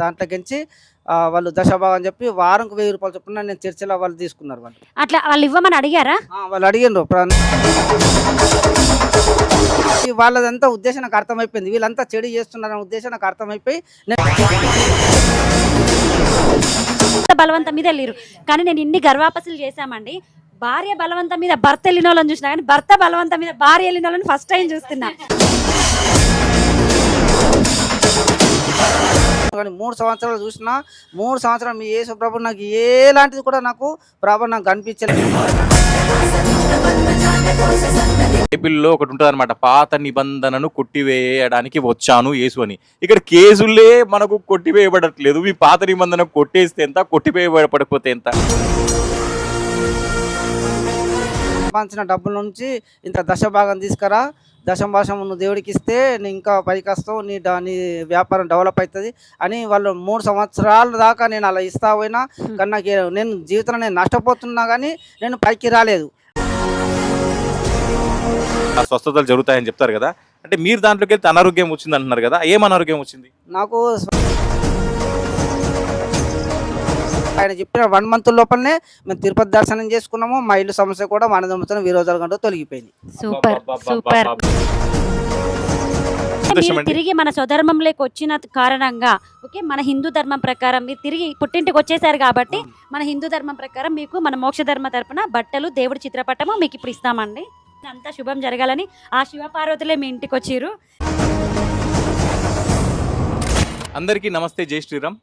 దాంట్లోకించి వాళ్ళు దశభాగం అని చెప్పి వారంకు 1000 రూపాయలు చొప్పున నేను చర్చిలో వాళ్ళు తీసుకున్నారు వాళ్ళు. అట్లా వాళ్ళు ఇవ్వమని అడిగారా? వాళ్ళు అడిగిండ్రు. వాళ్ళదంతా ఉద్దేశం నాకు అర్థమైపోయింది. వీళ్ళంతా చెడు చేస్తున్నారనే ఉద్దేశం నాకు అర్థమైపోయి బలవంతం మీద వెళ్ళిరు. కానీ నేను ఇన్ని గర్వాపసులు చేశామండి. భార్య బలవంతం మీద భర్త వెళ్ళిన వాళ్ళని చూసినా, కానీ భర్త బలవంతం మీద భార్య వెళ్ళిన వాళ్ళని ఫస్ట్ టైం చూస్తున్నా. కానీ 3 సంవత్సరాలు చూసినా 3 సంవత్సరాలు మీ యేసు ప్రభు నాకు ఎలాంటిది కూడా నాకు కనిపించలేదు. బైబిల్లో ఒకటి ఉంటుంది అనమాట, పాత నిబంధనను కొట్టివేయడానికి వచ్చాను యేసు అని. ఇక్కడ కేసులే మనకు కొట్టివేయబడట్లేదు. మీ పాత నిబంధన కొట్టేస్తే ఎంత, కొట్టివేయబడకపోతే ఎంత? సంపాదించిన డబ్బుల నుంచి ఇంత దశభాగం తీసుకురా, దశభాగం నువ్వు దేవుడికి ఇస్తే నీ ఇంకా పైకి వస్తావు, నీ వ్యాపారం డెవలప్ అవుతుంది అని వాళ్ళు 3 సంవత్సరాల దాకా నేను అలా ఇస్తా పోయినా. కానీ నాకు నేను జీవితంలో నేను నష్టపోతున్నా కానీ నేను పైకి రాలేదు. స్వస్థతలు జరుగుతాయని చెప్తారు కదా, అంటే మీరు దాంట్లోకి వెళ్తే అనారోగ్యం వచ్చింది అంటున్నారు కదా, ఏం అనారోగ్యం వచ్చింది? నాకు ఆయన చెప్పిన 1 మంత్ లోపలనే మేము తిరుపతి దర్శనం చేసుకున్నాము. మా ఇల్లు సమస్య కూడా మన సంవత్సరం విరోధాల గంట తొలగిపోయింది. Super super. తిరిగి మన స్వధర్మంలోకి వచ్చిన కారణంగా ఓకే, మన హిందూ ధర్మం ప్రకారం మీరు తిరిగి పుట్టింటికి వచ్చేసారు కాబట్టి మన హిందూ ధర్మం ప్రకారం మీకు మన మోక్ష ధర్మ తరపున బట్టలు, దేవుడి చిత్రపటము మీకు ఇప్పుడు ఇస్తామండి. అంతా శుభం జరగాలని ఆ శివపార్వతులే మీ ఇంటికి వచ్చిర్రు. అందరికీ నమస్తే, జై శ్రీరామ్.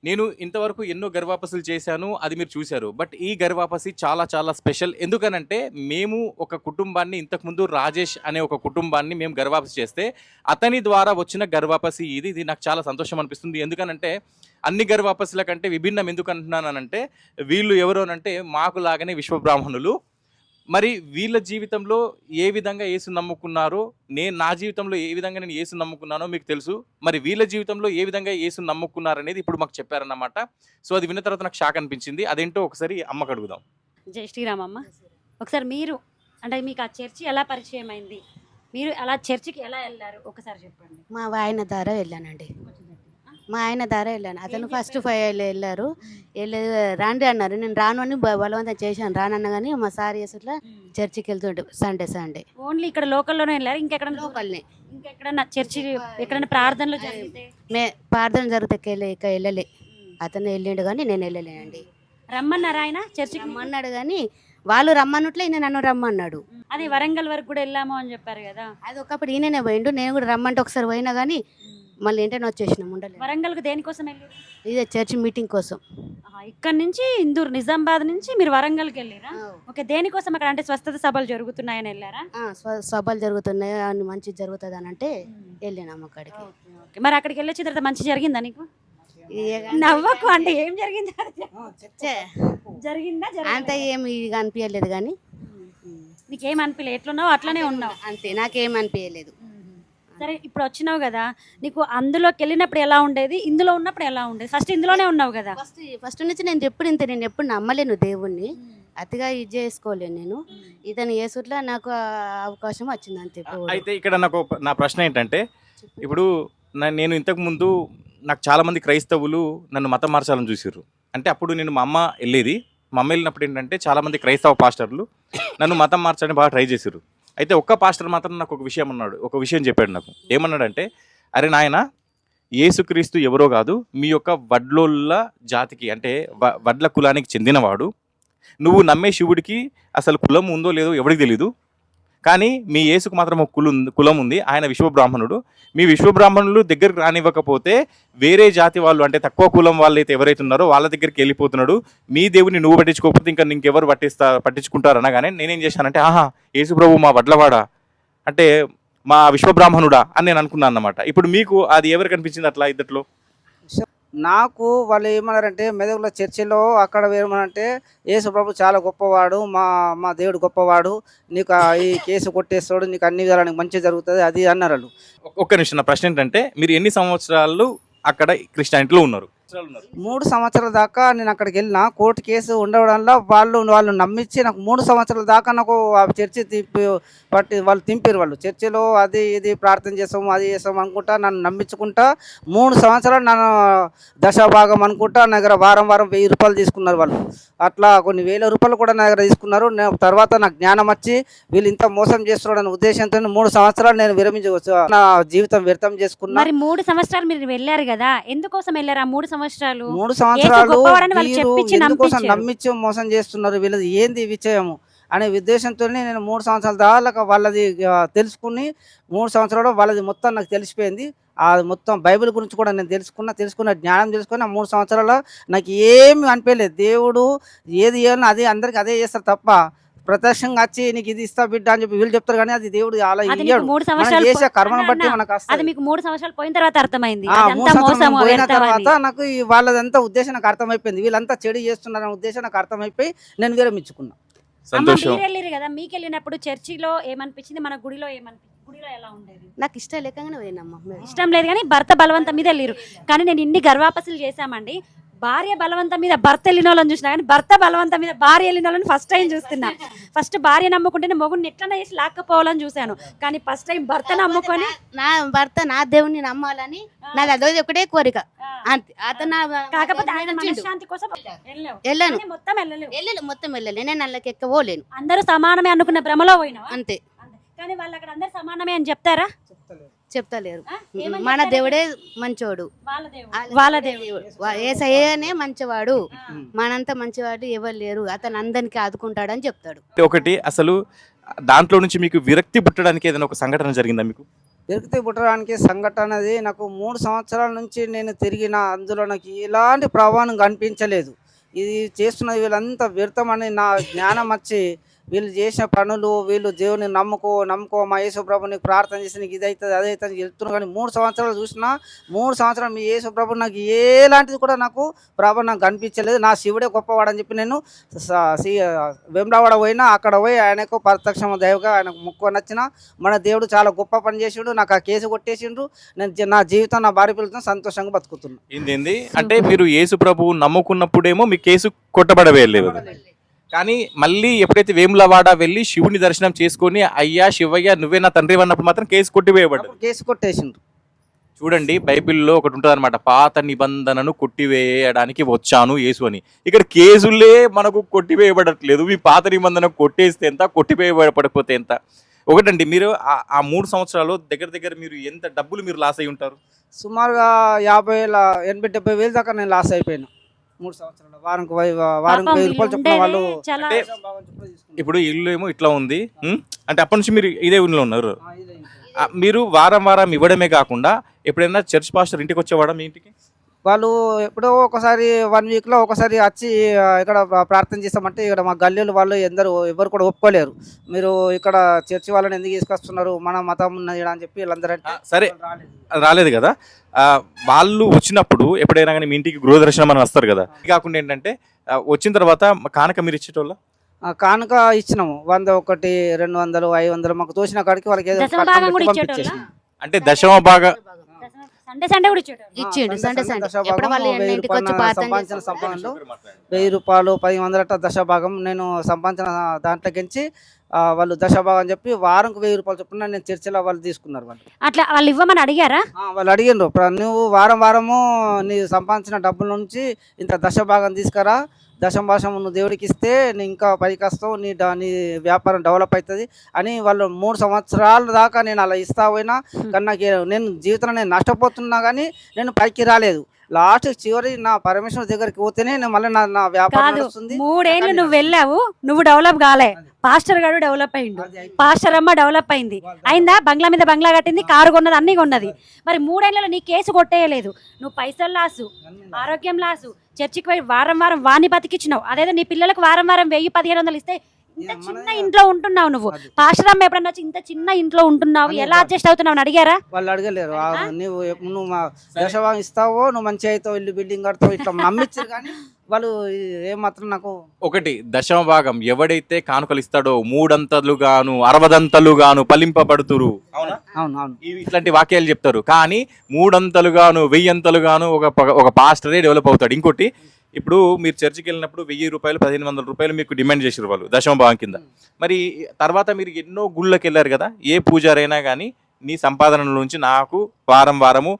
నేను ఇంతవరకు ఎన్నో గర్వాపసులు చేశాను, అది మీరు చూశారు. బట్ ఈ గర్వాపసి చాలా చాలా స్పెషల్. ఎందుకనంటే మేము ఒక కుటుంబాన్ని, ఇంతకుముందు రాజేష్ అనే ఒక కుటుంబాన్ని మేము గర్వాపసి చేస్తే అతని ద్వారా వచ్చిన గర్వాపసి ఇది నాకు చాలా సంతోషం అనిపిస్తుంది. ఎందుకనంటే అన్ని గర్వాపసుల కంటే విభిన్నం ఎందుకు అంటున్నానంటే, వీళ్ళు ఎవరోనంటే మాకు లాగానే విశ్వబ్రాహ్మణులు. మరి వీళ్ళ జీవితంలో ఏ విధంగా యేసు నమ్ముకున్నారో, నా జీవితంలో ఏ విధంగా నేను యేసు నమ్ముకున్నానో మీకు తెలుసు. మరి వీళ్ళ జీవితంలో ఏ విధంగా యేసు నమ్ముకున్నారనేది ఇప్పుడు మాకు చెప్పారన్నమాట. సో అది విన్న తర్వాత నాకు షాక్ అనిపించింది. అదేంటో ఒకసారి అమ్మకు అడుగుదాం. జై శ్రీరామ్ అమ్మ, ఒకసారి మీరు అంటే మీకు ఆ చర్చి ఎలా పరిచయం అయింది, మీరు అలా చర్చికి ఎలా వెళ్ళారు ఒకసారి చెప్పండి. మా ఆయన ద్వారా వెళ్ళానండి. అతను ఫస్ట్ 5 వెళ్ళారు. రాండి అన్నారు. నేను రాను అని బలవంతం చేశాను. రానన్న కానీ మా సార్ చేసేట్లా చర్చికి వెళ్తుండే సండే. ఓన్లీ ఇక్కడ లోకల్లోనే వెళ్ళారు? ఇంకెక్కడ లోకల్ని ఇంకెక్కడన్నా చర్చి ఎక్కడైనా ప్రార్థనలు జరిగితే? ప్రార్థన జరిగితే వెళ్ళలే. అతను వెళ్ళిండు కానీ నేను వెళ్ళలేనండి. రమ్మన్నారా ఆయన చర్చికి? రమ్మన్నాడు కానీ వాళ్ళు రమ్మన్నట్లే ఈయన నన్ను రమ్మన్నాడు. అదే వరంగల్ వరకు కూడా వెళ్ళాము అని చెప్పారు కదా. అది ఒకప్పుడు ఈయననే పోయిండు. నేను కూడా రమ్మంటే ఒకసారి పోయినా కానీ మళ్ళీ ఏంటనే వచ్చేసినాం. ఉండలేదు. వరంగల్కి దేనికోసం వెళ్ళారు? ఇదే చర్చ్ మీటింగ్ కోసం. ఇక్కడ నుంచి ఇందూరు నిజామాబాద్ నుంచి మీరు వరంగల్కి వెళ్ళారా? ఓకే, దేనికోసం అక్కడ? అంటే స్వస్థత సభలు జరుగుతున్నాయని వెళ్ళారా? సభలు జరుగుతున్నాయి అని మంచి జరుగుతుంది అని అంటే వెళ్ళినాం అక్కడికి. మరి అక్కడికి వెళ్ళొచ్చిన తర్వాత మంచి జరిగిందా నీకు? నవ్వకు, అంటే ఏం జరిగింది? జరిగిందా? అంత ఏమి అనిపించలేదు కానీ. నీకేం అనిపించలేదు? ఎట్లున్నావు అట్లనే ఉన్నావు అంతే, నాకేం అనిపించలేదు. సరే, ఇప్పుడు వచ్చినావు కదా, నీకు అందులోకి వెళ్ళినప్పుడు ఎలా ఉండేది, ఇందులో ఉన్నప్పుడు ఎలా ఉండేది? ఫస్ట్ ఇందులోనే ఉన్నావు కదా. ఫస్ట్ నుంచి నేను ఎప్పుడు నమ్మలేను దేవుణ్ణి, అతిగా ఇది చేసుకోలేను నేను. ఇతను యేసుట్లా నాకు అవకాశం వచ్చింది అంతే. అయితే ఇక్కడ నా ప్రశ్న ఏంటంటే, ఇప్పుడు నేను ఇంతకు ముందు నాకు చాలా మంది క్రైస్తవులు నన్ను మతం మార్చాలని చూసారు. అంటే అప్పుడు నేను మా అమ్మ వెళ్ళినప్పుడు ఏంటంటే చాలా మంది క్రైస్తవ పాస్టర్లు నన్ను మతం మార్చడానికి బాగా ట్రై చేశారు. అయితే ఒక్క పాస్టర్ మాత్రం నాకు ఒక విషయం చెప్పాడు. నాకు ఏమన్నాడంటే, అరే నాయన, యేసుక్రీస్తు ఎవరో కాదు, మీ యొక్క వడ్లోళ్ళ జాతికి అంటే వడ్ల కులానికి చెందినవాడు. నువ్వు నమ్మే శివుడికి అసలు కులం ఉందో లేదో ఎవరికి తెలీదు, కానీ మీ యేసుకు మాత్రం ఒక కులం ఉంది, ఆయన విశ్వబ్రాహ్మణుడు. మీ విశ్వబ్రాహ్మణులు దగ్గరికి రానివ్వకపోతే వేరే జాతి వాళ్ళు, అంటే తక్కువ కులం వాళ్ళు అయితే ఎవరైతే ఉన్నారో వాళ్ళ దగ్గరికి వెళ్ళిపోతున్నాడు. మీ దేవుని నువ్వు పట్టించుకోకపోతే ఇంకా ఇంకెవరు పట్టించుకుంటారు అనగానే నేనేం చేశానంటే, యేసు ప్రభు మా వడ్లవాడా, అంటే మా విశ్వబ్రాహ్మణుడా అని నేను అనుకున్నాను అన్నమాట. ఇప్పుడు మీకు అది ఎవరు కనిపించింది అట్లా ఇద్దట్లో? నాకు వాళ్ళు ఏమన్నారంటే, మెదకులో చర్చిలో అక్కడ ఏమన్నారంటే, యేసు ప్రభు చాలా గొప్పవాడు, మా దేవుడు గొప్పవాడు, నీకు ఈ కేసు కొట్టేస్తాడు, నీకు అన్ని విధాలకు మంచి జరుగుతుంది అది అన్నారు వాళ్ళు. ఒక్క నిమిషం, నా ప్రశ్న ఏంటంటే, మీరు ఎన్ని సంవత్సరాలు అక్కడ క్రిస్టియానిటీలో ఉన్నారు? 3 సంవత్సరాల దాకా నేను అక్కడికి వెళ్ళిన కోర్టు కేసు ఉండడం వల్ల వాళ్ళు నమ్మించి నాకు 3 సంవత్సరాల దాకా నాకు ఆ చర్చి వాళ్ళు తింపారు. వాళ్ళు చర్చిలో అది ఇది ప్రార్థన చేస్తాము అది చేస్తాము అనుకుంటా నన్ను నమ్మించుకుంటా 3 సంవత్సరాలు నన్ను దశభాగం అనుకుంటా నా దగ్గర వారం 1000 రూపాయలు తీసుకున్నారు వాళ్ళు. అట్లా కొన్ని వేల రూపాయలు కూడా నా దగ్గర తీసుకున్నారు. తర్వాత నాకు జ్ఞానం వచ్చి వీళ్ళు ఇంత మోసం చేస్తున్నారనే ఉద్దేశంతో 3 సంవత్సరాలు నేను విరమించవచ్చు, నా జీవితం వ్యర్థం చేసుకున్నా. మరి 3 సంవత్సరాలు మీరు వెళ్ళారు కదా, ఎందుకోసం వెళ్ళారు ఆ 3 సంవత్సరాలు? 3 సంవత్సరాలు గొప్పవాడని వాళ్ళు వీరు చెప్పించి ఎందుకోసం నమ్మించారు. నమ్మించి మోసం చేస్తున్నారు, వీళ్ళది ఏంది విషయము అనే ఉద్దేశంతో నేను 3 సంవత్సరాల దాకా వాళ్ళది తెలుసుకుని 3 సంవత్సరాలు వాళ్ళది మొత్తం నాకు తెలిసిపోయింది. అది మొత్తం బైబిల్ గురించి కూడా నేను తెలుసుకున్న జ్ఞానం తెలుసుకొని ఆ 3 సంవత్సరాలు నాకు ఏమి అనిపించలేదు. దేవుడు ఏది చేయాలని అది అందరికి అదే చేస్తారు తప్ప ప్రత్యక్షంగా వచ్చి నీకు ఇది ఇస్తా బిడ్డ అని చెప్పి వీళ్ళు చెప్తారు, కానీ అది దేవుడు అలా అది మీకు ఇయ్యాడు. 3 మనం సంవత్సరాలు చేసే కర్మను అన్న, బట్టి మనకు అది వస్తుంది. మీకు 3 సంవత్సరాలు పోయిన తర్వాత అర్థమైంది. 3 అదంతా సంవత్సరాలు మోసము, పోయిన వ్యర్థం తర్వాత అని. నాకు వాళ్ళదంతా ఉద్దేశం నాకు అర్థమైపోయింది. వీళ్ళంతా చెడు చేస్తున్నారనే ఉద్దేశం నాకు అర్థమైపోయి నేను విరమించుకున్నా. అమ్మ, సంతోషం. మీరు వెళ్ళిరు కదా, మీకు వెళ్ళినప్పుడు చర్చిలో ఏమనిపించింది, మన గుడిలో ఏమనిపించింది? గుడిలో ఎలా ఉండేది? నాకు ఇష్టం లేకగానే పోయినమ్మా మేము. ఇష్టం లేదు కానీ భర్త బలవంతం మీద వెళ్ళిరు. కానీ నేను ఇన్ని గర్వాపసులు చేశామండి. భార్య బలవంతం మీద భర్త వెళ్ళిన వాళ్ళని చూసినా కానీ భర్త బలవంతం మీద భార్య వెళ్ళిన వాళ్ళని ఫస్ట్ టైం చూస్తున్నా. ఫస్ట్ భార్య నమ్ముకుంటేనే మొగుడిని ఎట్లన్నా చేసి లాక్కపోవాలని చూశాను, కానీ ఫస్ట్ టైం భర్త నమ్ముకొని నా భర్త నా దేవుని నమ్మాలని నాది అదే ఒకటే కోరిక. అంతే. అతను కాకపోతే ఆయన మనశ్శాంతి కోసం వెళ్ళావు. వెళ్ళాను, కానీ మొత్తం వెళ్ళలేవు. మొత్తం వెళ్ళలే. నేను అందులోకి ఎక్కవోలేను. అందరూ సమానమే అనుకున్న భ్రమలో పోయినావా? అంతే. కానీ వాళ్ళు అక్కడ అందరు సమానమే అని చెప్తారా? చెప్తలేరు. ఏమని మన చెప్తారు? దేవుడే మంచోడు, వాళ్ళ దేవుడు. ఏసయ్యనే మంచివాడు, మనంత మంచివాడు ఎవరు లేరు, అతను అందరికి ఆదుకుంటాడని చెప్తాడు. ఒకటి అసలు దాంట్లో నుంచి మీకు విరక్తి పుట్టడానికి ఏదైనా ఒక సంఘటన జరిగిందా మీకు? విరక్తి పుట్టడానికి సంఘటన అనేది నాకు 3 సంవత్సరాల నుంచి నేను తిరిగిన, అందులో నాకు ఎలాంటి ప్రభావం కనిపించలేదు. ఇది చేస్తున్నది వీళ్ళంతా వ్యర్థమని నా జ్ఞానం వచ్చి వీళ్ళు చేసిన పనులు, వీళ్ళు దేవుని నమ్ముకో మా యేసు ప్రభు నీకు ప్రార్థన చేసి నీకు ఇది అవుతుంది అదే అవుతుంది చెప్తున్నాను. కానీ 3 సంవత్సరాలు చూసినా 3 సంవత్సరాలు మీ యేసు ప్రభు నాకు ఎలాంటిది కూడా నాకు ప్రభు నాకు కనిపించలేదు. నా శివుడే గొప్పవాడని చెప్పి నేను వేములవాడ పోయినా, అక్కడ పోయి ఆయనకు ప్రత్యక్షమ దైవగా ఆయనకు ముక్కు నచ్చిన మన దేవుడు చాలా గొప్ప పని చేసిండు. నాకు ఆ కేసు కొట్టేసిండ్రు. నేను నా జీవితం నా భార్య పిల్లలతో సంతోషంగా బతుకుతున్నాను. ఏంది అంటే మీరు యేసు ప్రభువు నమ్ముకున్నప్పుడేమో మీ కేసు కొట్టబడవేయలేదు, కానీ మళ్ళీ ఎప్పుడైతే వేములవాడ వెళ్ళి శివుని దర్శనం చేసుకొని అయ్యా శివయ్య నువ్వే నా తండ్రి అన్నప్పుడు మాత్రం కేసు కొట్టివేయబడ్డది. కేసు కొట్టేసిండ్రు. చూడండి, బైబిల్లో ఒకటి ఉంటుంది అనమాట, పాత నిబంధనను కొట్టివేయడానికి వచ్చాను యేసు అని. ఇక్కడ కేసులే మనకు కొట్టివేయబడట్లేదు. మీ పాత నిబంధన కొట్టేస్తే ఎంత, కొట్టివేయబడకపోతే ఎంత? ఒకటండి, మీరు ఆ 3 సంవత్సరాలు దగ్గర మీరు ఎంత డబ్బులు మీరు లాస్ అయి ఉంటారు? సుమారుగా 80,000 70,000 దాకా నేను లాస్ అయిపోయాను 3 సంవత్సరాలు. వారానికి 1000 రూపాయలు చొప్పున వాళ్ళు చాలా అంటే ఇప్పుడు ఇల్లు ఏమో ఇట్లా ఉంది, అంటే అప్పటి నుంచి మీరు ఇదే ఊళ్ళో ఉన్నారు. మీరు వారం ఇవ్వడమే కాకుండా ఎప్పుడైనా చర్చ్ పాస్టర్ ఇంటికి వచ్చేవాడా మీ ఇంటికి? వాళ్ళు ఎప్పుడో ఒకసారి 1 వీక్లో ఒకసారి వచ్చి ఇక్కడ ప్రార్థన చేస్తామంటే ఇక్కడ మా గల్లీలు వాళ్ళు ఎవరు కూడా ఒప్పుకోలేరు. మీరు ఇక్కడ చర్చి వాళ్ళని ఎందుకు తీసుకొస్తున్నారు, మన మతం ఉన్నది అని చెప్పి వీళ్ళందరూ సరే రాలేదు కదా. వాళ్ళు వచ్చినప్పుడు ఎప్పుడైనా కానీ మీ ఇంటికి గృహదర్శనం అని వస్తారు కదా, కాకుండా ఏంటంటే వచ్చిన తర్వాత కానుక మీరు ఇచ్చేటోళ్ళ? కానుక ఇచ్చినాము 100 1 200 500 మాకు తోచిన కాడికి వాళ్ళకి ఏదో దశమ భాగం కూడా ఇచ్చేటోళ్ళా? అంటే దశమ భాగం సండే కూడా ఇచ్చేటోళ్ళు. ఇచ్చిండు. సండే ఎప్పుడు వాళ్ళు ఇంటికి వచ్చి సంపాదించిన సంపాదనలో 1000 రూపాయలు 10,000 దశభాగం నేను సంపాదించిన దాంట్లోకించి వాళ్ళు దశభాగం చెప్పి వారంకు 1000 రూపాయలు చొప్పున నేను చర్చిలో వాళ్ళు తీసుకున్నారు. వాళ్ళు అట్లా వాళ్ళు ఇవ్వమని అడిగారా? వాళ్ళు అడిగిండ్రు, నువ్వు వారము నీ సంపాదించిన డబ్బుల నుంచి ఇంత దశభాగం తీసుకురా, దశభాగం నువ్వు దేవుడికి ఇస్తే నీ ఇంకా పైకి వస్తావు, నీ వ్యాపారం డెవలప్ అవుతుంది అని వాళ్ళు 3 సంవత్సరాల దాకా నేను అలా ఇస్తా పోయినా. కానీ నాకు నేను జీవితంలో నేను నష్టపోతున్నా కానీ నేను పైకి రాలేదు. లాస్ట్ చివరి నా పరమేశ్వర దగ్గరికి పోతేనే నేను మళ్ళీ నా వ్యాపారం నడుస్తుంది. 3 ఏళ్ళు నువ్వు వెళ్ళావు, నువ్వు డెవలప్ కాలే, పాస్టర్ గారు డెవలప్ అయిండు, పాస్టర్ అమ్మ డెవలప్ అయిందా? బంగ్లా మీద బంగ్లా కట్టింది, కారు కొన్నది, అన్ని కొన్నది. మరి 3 ఏళ్లలో నీ కేసు కొట్టేయలేదు. నువ్వు పైసలు లాసు, ఆరోగ్యం లాసు, చర్చికి పోయి వారం వాణి బతికిచ్చినావు. అదేదో నీ పిల్లలకు వారం 1000-1500 ఇస్తే ఇంత చిన్న ఇంట్లో ఉంటున్నావు నువ్వు. పాస్టర్ అమ్మ ఎప్పుడన్నా వచ్చి ఇంత చిన్న ఇంట్లో ఉంటున్నావు, ఎలా అడ్జస్ట్ అవుతున్నావు అని అడిగారా? వాళ్ళు అడగలేరు. నువ్వు మా దశభాగం ఇస్తావో నువ్వు మంచిగా అవుతావు, ఇల్లు బిల్డింగ్ కడతావు ఇట్లా నమ్మించారు. కానీ వాళ్ళు ఏమాత్రం నాకు ఒకటి దశమ భాగం ఎవడైతే కానుకలు ఇస్తాడో 3 60 ఫలింపబడుతురు. అవునా? అవును అవును ఇట్లాంటి వాక్యాలు చెప్తారు. కానీ 3 100 ఒక పాస్టరే డెవలప్ అవుతాడు. ఇంకోటి, ఇప్పుడు మీరు చర్చికి వెళ్ళినప్పుడు 1000 రూపాయలు 1500 రూపాయలు మీకు డిమాండ్ చేసారు వాళ్ళు దశమ భాగం కింద. మరి తర్వాత మీరు ఎన్నో గుళ్ళకి వెళ్ళారు కదా, ఏ పూజారైనా కానీ నీ సంపాదన నుంచి నాకు వారము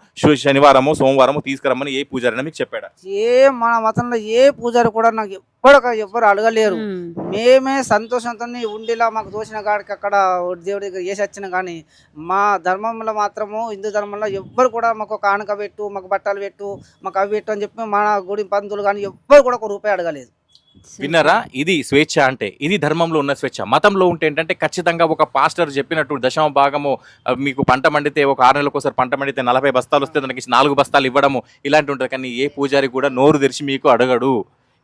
శనివారము సోమవారము తీసుకురమ్మని ఏ పూజారైనా మీకు చెప్పాడా? మన మతంలో ఏ పూజారి కూడా నాకు ఎవ్వరు అడగలేరు. మేమే సంతోషంతో ఉండిలా మాకు తోచిన కాడికి అక్కడ దేవుడి దగ్గర చేసి వచ్చిన. కానీ మా ధర్మంలో మాత్రము, హిందూ ధర్మంలో ఎవ్వరు కూడా మాకు కానుక పెట్టు, మాకు బట్టలు పెట్టు, మాకు అవి పెట్టు అని చెప్పి మన గుడి పంతులు కానీ ఎవ్వరు కూడా ఒక రూపాయి అడగలేదు. విన్నారా? ఇది స్వేచ్ఛ అంటే, ఇది ధర్మంలో ఉన్న స్వేచ్ఛ. మతంలో ఉంటే ఏంటంటే ఖచ్చితంగా ఒక పాస్టర్ చెప్పినట్టు దశమ భాగము మీకు పంట మండితే ఒక 6 నెలలకు ఒకసారి పంట మండితే 40 బస్తాలు వస్తే దానికి 4 బస్తాలు ఇవ్వడము ఇలాంటి ఉంటుంది. కానీ ఏ పూజారి కూడా నోరు తెరిచి మీకు అడగడు.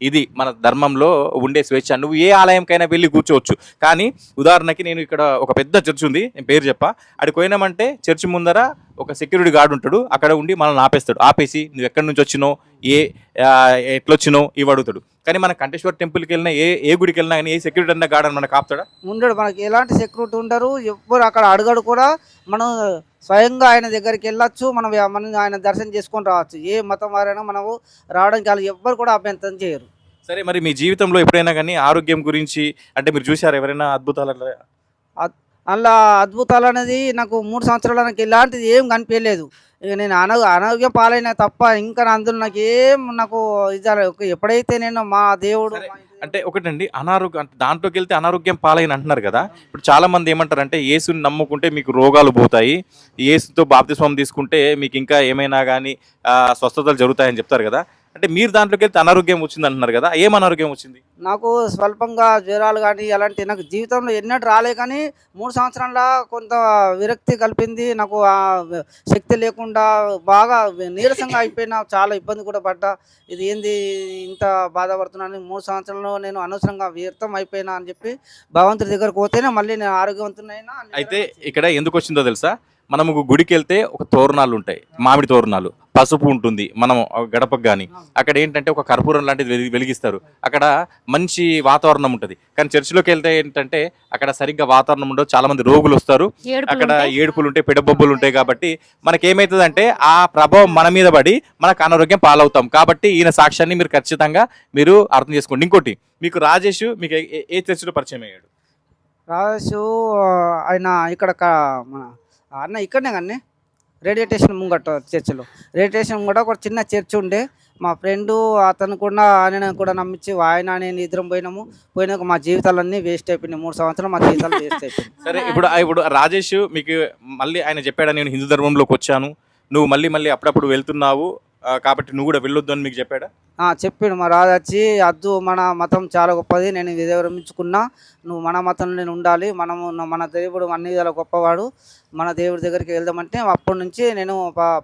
ఇది మన ధర్మంలో ఉండే స్వేచ్ఛ. నువ్వు ఏ ఆలయంకైనా వెళ్ళి కూర్చోవచ్చు. కానీ ఉదాహరణకి నేను ఇక్కడ ఒక పెద్ద చర్చ్ ఉంది, నేను పేరు చెప్పా, అక్కడికి పోయినామంటే చర్చ్ ముందర ఒక సెక్యూరిటీ గార్డు ఉంటాడు, అక్కడ ఉండి మనల్ని ఆపేస్తాడు. ఆపేసి నువ్వు ఎక్కడి నుంచి వచ్చినావు, ఎట్లొచ్చినావు ఇవి అడుగుతాడు. కానీ మన కంఠేశ్వర టెంపుల్కి వెళ్ళినా ఏ గుడికి వెళ్ళినా కానీ ఏ సెక్యూరిటీ అన్న గార్డ్ అని మనకు ఆపుతాడా? ఉండడు. మనకి ఎలాంటి సెక్యూరిటీ ఉండరు, ఎవ్వరు అక్కడ అడగడు కూడా. మనం స్వయంగా ఆయన దగ్గరికి వెళ్ళొచ్చు, మనం ఆయన దర్శనం చేసుకొని రావచ్చు. ఏ మతం వారైనా మనము రావడానికి వాళ్ళు ఎవ్వరు కూడా అభ్యంతరం చేయరు. సరే, మరి మీ జీవితంలో ఎప్పుడైనా కానీ ఆరోగ్యం గురించి అంటే మీరు చూసారు ఎవరైనా అద్భుతాలు? అలా అద్భుతాలు అనేది నాకు 3 సంవత్సరాలు నాకు ఇలాంటిది ఏం కనిపించలేదు. ఇక నేను అనారోగ్యం పాలైన తప్ప ఇంకా అందులో నాకు ఇది ఎప్పుడైతే నేను మా దేవుడు అంటే ఒకటండి, అనారోగ్యం అంటే దాంట్లోకి వెళ్తే అనారోగ్యం పాలైన అంటున్నారు కదా. ఇప్పుడు చాలా మంది ఏమంటారంటే యేసుని నమ్ముకుంటే మీకు రోగాలు పోతాయి, యేసుతో బాప్తిస్మం తీసుకుంటే మీకు ఇంకా ఏమైనా కానీ స్వస్థతలు జరుగుతాయని చెప్తారు కదా. అంటే మీరు దాంట్లోకి వెళ్తే అనారోగ్యం వచ్చింది అంటున్నారు కదా, ఏం అనారోగ్యం వచ్చింది? నాకు స్వల్పంగా జ్వరాలు కానీ అలాంటి నాకు జీవితంలో ఎన్నడూ రాలే. కానీ 3 సంవత్సరాల కొంత విరక్తి కలిపింది. నాకు శక్తి లేకుండా బాగా నీరసంగా అయిపోయినా, చాలా ఇబ్బంది కూడా పడ్డా. ఇది ఏంది ఇంత బాధపడుతున్నాను, 3 సంవత్సరాల్లో నేను అనవసరంగా వ్యర్థం అయిపోయినా అని చెప్పి భగవంతుడి దగ్గరకు పోతేనే మళ్ళీ నేను ఆరోగ్యవంతునైనా. అయితే ఇక్కడ ఎందుకు వచ్చిందో తెలుసా? మనము గుడికి వెళ్తే ఒక తోరణాలు ఉంటాయి, మామిడి తోరణాలు, పసుపు ఉంటుంది మనం గడపకు కానీ. అక్కడ ఏంటంటే ఒక కర్పూరం లాంటిది వెలిగిస్తారు, అక్కడ మంచి వాతావరణం ఉంటుంది. కానీ చర్చిలోకి వెళ్తే ఏంటంటే అక్కడ సరిగ్గా వాతావరణం ఉండదు, చాలా మంది రోగులు వస్తారు, అక్కడ ఏడుపులు ఉంటాయి, పెడబొబ్బులు ఉంటాయి. కాబట్టి మనకేమవుతుందంటే ఆ ప్రభావం మన మీద పడి మనకు అనారోగ్యం పాలవుతాం. కాబట్టి ఈయన సాక్ష్యాన్ని మీరు ఖచ్చితంగా మీరు అర్థం చేసుకోండి. ఇంకోటి, మీకు రాజేష్ మీకు ఏ చర్చిలో పరిచయం అయ్యాడు? రాజు ఆయన ఇక్కడ మన అన్న ఇక్కడనే కానీ రేడియో స్టేషన్ ముంగట చర్చిలో, రేడియో స్టేషన్ ముంగట ఒక చిన్న చర్చ్ ఉండే. మా ఫ్రెండు అతను కూడా ఆయన కూడా నమ్మించి ఆయన నేను ఇద్దరం పోయినాక మా జీవితాలన్నీ వేస్ట్ అయిపోయినాయి. 3 సంవత్సరాలు మా జీవితాలు వేస్ట్ అయిపోయినాయి. సరే, ఇప్పుడు రాజేష్ మీకు మళ్ళీ ఆయన చెప్పాడా నేను హిందూ ధర్మంలోకి వచ్చాను, నువ్వు మళ్ళీ అప్పుడప్పుడు వెళ్తున్నావు కాబట్టి నువ్వు కూడా వెళ్ళొద్దు అని మీకు చెప్పాడా? చెప్పాడు. మా రాజు వచ్చి అద్దు మన మతం చాలా గొప్పది, నేను ఇది విరమించుకున్నా, నువ్వు మన మతంలో నేను ఉండాలి, మన దేవుడు అన్ని విధాల గొప్పవాడు, మన దేవుడి దగ్గరికి వెళ్దామంటే అప్పటి నుంచి నేను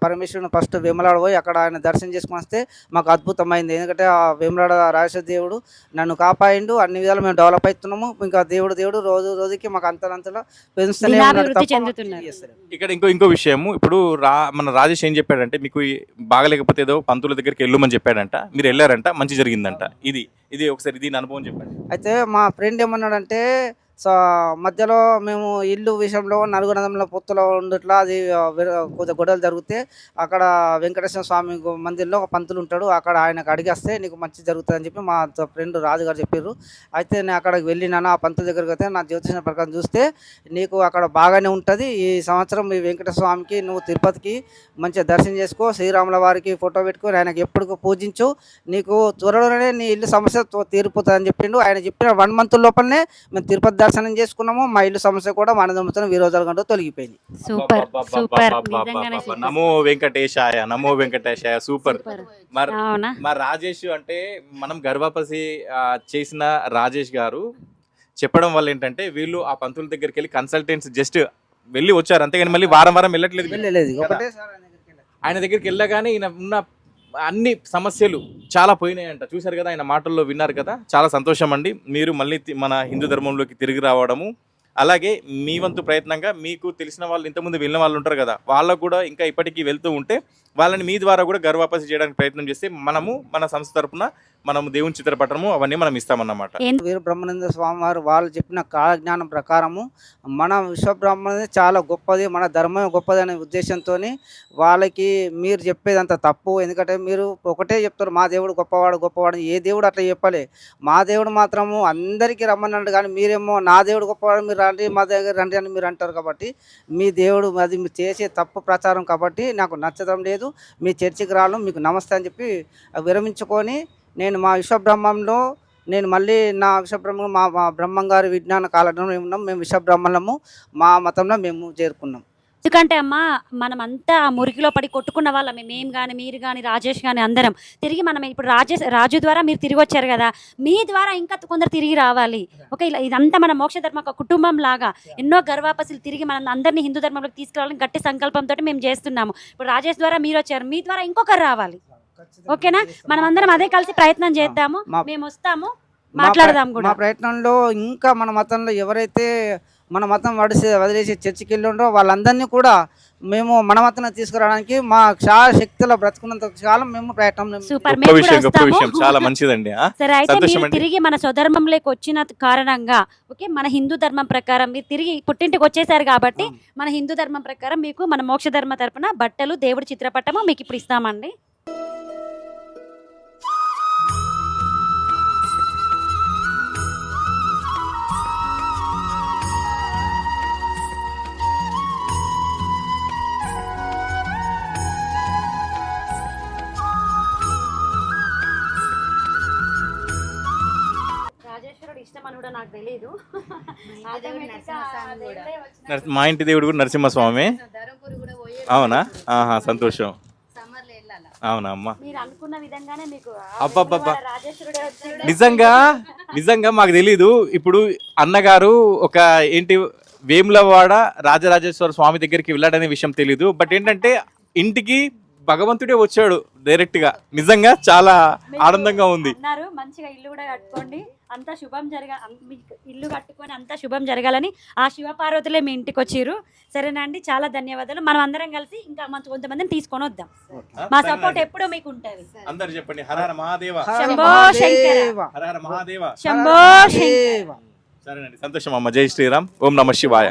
పరమేశ్వరుని ఫస్ట్ వేములాడ పోయి అక్కడ ఆయన దర్శనం చేసుకుని వస్తే మాకు అద్భుతమైంది. ఎందుకంటే ఆ వేములాడ రాజేశ్వర దేవుడు నన్ను కాపాడిండు, అన్ని విధాలు మేము డెవలప్ అవుతున్నాము. ఇంకా దేవుడు రోజుకి మాకు అంతలో పెంచుతూనే ఉన్నాడు. ఇక్కడ ఇంకో విషయము, ఇప్పుడు మన రాజేష్ ఏం చెప్పాడంటే మీకు బాగలేకపోతే ఏదో పంతుల దగ్గరికి వెళ్ళమని చెప్పాడంట, మీరు వెళ్ళారంట, మంచి జరిగిందంట. ఇది ఒకసారి దీని అనుభవం చెప్పండి. అయితే మా ఫ్రెండ్ ఏమన్నాడంటే, మధ్యలో మేము ఇల్లు విషయంలో నలుగురంలో పొత్తులో ఉండట్లా అది కొద్దిగా గొడవలు జరిగితే అక్కడ వెంకటేశ్వర స్వామి మందిర్లో ఒక పంతులు ఉంటాడు, అక్కడ ఆయనకు అడిగేస్తే నీకు మంచి జరుగుతుంది అని చెప్పి మా ఫ్రెండ్ రాజుగారు చెప్పారు. అయితే నేను అక్కడికి వెళ్ళినాను, ఆ పంతుల దగ్గరికి అయితే నా జ్యోతిష ప్రకారం చూస్తే నీకు అక్కడ బాగానే ఉంటుంది, ఈ సంవత్సరం ఈ వెంకటేశ్వర స్వామికి నువ్వు తిరుపతికి మంచిగా దర్శనం చేసుకో, శ్రీరాముల వారికి ఫోటో పెట్టుకొని ఆయనకు ఎప్పుడు పూజించు, నీకు త్వరలోనే నీ ఇల్లు సమస్య తీరిపోతుంది అని చెప్పిండు. ఆయన చెప్పిన 1 మంత్ లోపలనే మేము తిరుపతి దర్శనం చేసుకున్నాము, మా ఇల్లు సమస్య కూడా మన సంవత్సరం విరోధాలు కంటూ తొలగిపోయింది. నమో వెంకటేశాయ సూపర్. మరి రాజేష్ అంటే మనం గర్భపసి చేసిన రాజేష్ గారు చెప్పడం వల్ల ఏంటంటే వీళ్ళు ఆ పంతుల దగ్గరికి వెళ్ళి కన్సల్టెంట్స్ జస్ట్ వెళ్ళి వచ్చారు, అంతేగాని మళ్ళీ వారం వెళ్ళట్లేదు. ఆయన దగ్గరికి వెళ్ళగానే ఈయన ఉన్న అన్ని సమస్యలు చాలా పోయినాయంట. చూశారు కదా, ఆయన మాటల్లో విన్నారు కదా. చాలా సంతోషం అండి, మీరు మళ్ళీ మన హిందూ ధర్మంలోకి తిరిగి రావడము. అలాగే మీ వంతు ప్రయత్నంగా మీకు తెలిసిన వాళ్ళు ఇంతకుముందు వెళ్ళిన వాళ్ళు ఉంటారు కదా, వాళ్ళకు కూడా ఇంకా ఇప్పటికీ వెళ్తూ ఉంటే వాళ్ళని మీ ద్వారా కూడా గర్వాపసి చేయడానికి ప్రయత్నం చేస్తే మనము మన సంస్థ తరపున మనము దేవుని చిత్రపటము అవన్నీ మనం ఇస్తామన్నమాట. వీర బ్రహ్మానంద స్వామి వారు వాళ్ళు చెప్పిన కాలజ్ఞానం ప్రకారము మన విశ్వబ్రహ్మణి చాలా గొప్పది, మన ధర్మం గొప్పది అనే ఉద్దేశంతో వాళ్ళకి మీరు చెప్పేదంత తప్పు. ఎందుకంటే మీరు ఒకటే చెప్తారు మా దేవుడు గొప్పవాడు గొప్పవాడు, ఏ దేవుడు అట్లా చెప్పలే. మా దేవుడు మాత్రము అందరికీ రమ్మన్నాడు, కానీ మీరేమో నా దేవుడు గొప్పవాడు మీరు రండి మా దగ్గర రండి అని మీరు అంటారు. కాబట్టి మీ దేవుడు అది మీరు చేసే తప్పు ప్రచారం కాబట్టి నాకు నచ్చడం లేదు, మీ చర్చికి రాను, మీకు నమస్తే అని చెప్పి విరమించుకొని నేను మా విశ్వబ్రహ్మంలో నేను మళ్ళీ నా విశ్వబ్రహ్మం మా బ్రహ్మం గారి విజ్ఞాన కాలజ్ఞానం మేము ఉన్నాం. మేము విశ్వబ్రహ్మణము మా మతంలో మేము చేరుకున్నాం. ఎందుకంటే అమ్మా మనమంతా ఆ మురికిలో పడి కొట్టుకున్న వాళ్ళం, మేము కానీ మీరు కానీ రాజేష్ కానీ అందరం తిరిగి మనం ఇప్పుడు రాజు ద్వారా మీరు తిరిగి వచ్చారు కదా, మీ ద్వారా ఇంకా కొందరు తిరిగి రావాలి. ఓకే, ఇలా ఇదంతా మన మోక్ష ధర్మ ఒక కుటుంబం లాగా ఎన్నో గర్వాపసులు తిరిగి మనం అందరినీ హిందూ ధర్మంలోకి తీసుకురావాలని గట్టి సంకల్పంతో మేము చేస్తున్నాము. ఇప్పుడు రాజేష్ ద్వారా మీరు వచ్చారు, మీ ద్వారా ఇంకొకరు రావాలి. ఓకేనా, మనం అందరం అదే కలిసి ప్రయత్నం చేద్దాము. మేము వస్తాము, మాట్లాడదాం కూడా. మా ప్రయత్నంలో ఇంకా మన మతంలో ఎవరైతే మన మతం వదిలేసి చర్చికి వెళ్ళి ఉండరో వాళ్ళందరినీ కూడా మేము మన మతం తీసుకురావడానికి మా శక్తిలో బ్రతుకున్నంత కాలం మేము ప్రయత్నం. సూపర్, గొప్ప విషయం, చాలా మంచిదండి. సరే, అయితే మీరు తిరిగి మన స్వధర్మంలోకి వచ్చిన కారణంగా ఓకే మన హిందూ ధర్మం ప్రకారం మీరు తిరిగి పుట్టింటికి వచ్చేసారు కాబట్టి మన హిందూ ధర్మం ప్రకారం మీకు మన మోక్ష ధర్మ తరపున బట్టలు దేవుడి చిత్రపటము మీకు ఇప్పుడు ఇస్తామండి. నాకు తెలియదు. మా ఇంటి దేవుడు కూడా నరసింహస్వామి. అవునా, సంతోషం. అవునా అమ్మా, మీరు అనుకున్న విధంగానే మీకు అబ్బబ్బబ్బా నిజంగా మాకు తెలీదు. ఇప్పుడు అన్నగారు ఒక ఏంటి వేములవాడ రాజరాజేశ్వర స్వామి దగ్గరికి వెళ్ళాడనే విషయం తెలీదు. బట్ ఏంటంటే ఇంటికి భగవంతుడే వచ్చాడు డైరెక్ట్ గా. నిజంగా చాలా ఆనందంగా ఉంది. మంచిగా ఇల్లు కూడా కట్టుకోండి, అంతా శుభం ఇల్లు కట్టుకొని అంతా శుభం జరగాలని ఆ శివపార్వతులే మీ ఇంటికి వచ్చిర్రు. సరేనా అండి, చాలా ధన్యవాదాలు. మనం అందరం కలిసి ఇంకా కొంతమందిని తీసుకొని వద్దాం. మా సపోర్ట్ ఎప్పుడూ మీకు ఉంటుంది. అందరు చెప్పండి హర హర మహాదేవ, శంభో శంకర, హర హర మహాదేవ, శంభో శంకర. సరేనండి, సంతోషం అమ్మ. జై శ్రీరామ్. ఓం నమః శివాయ.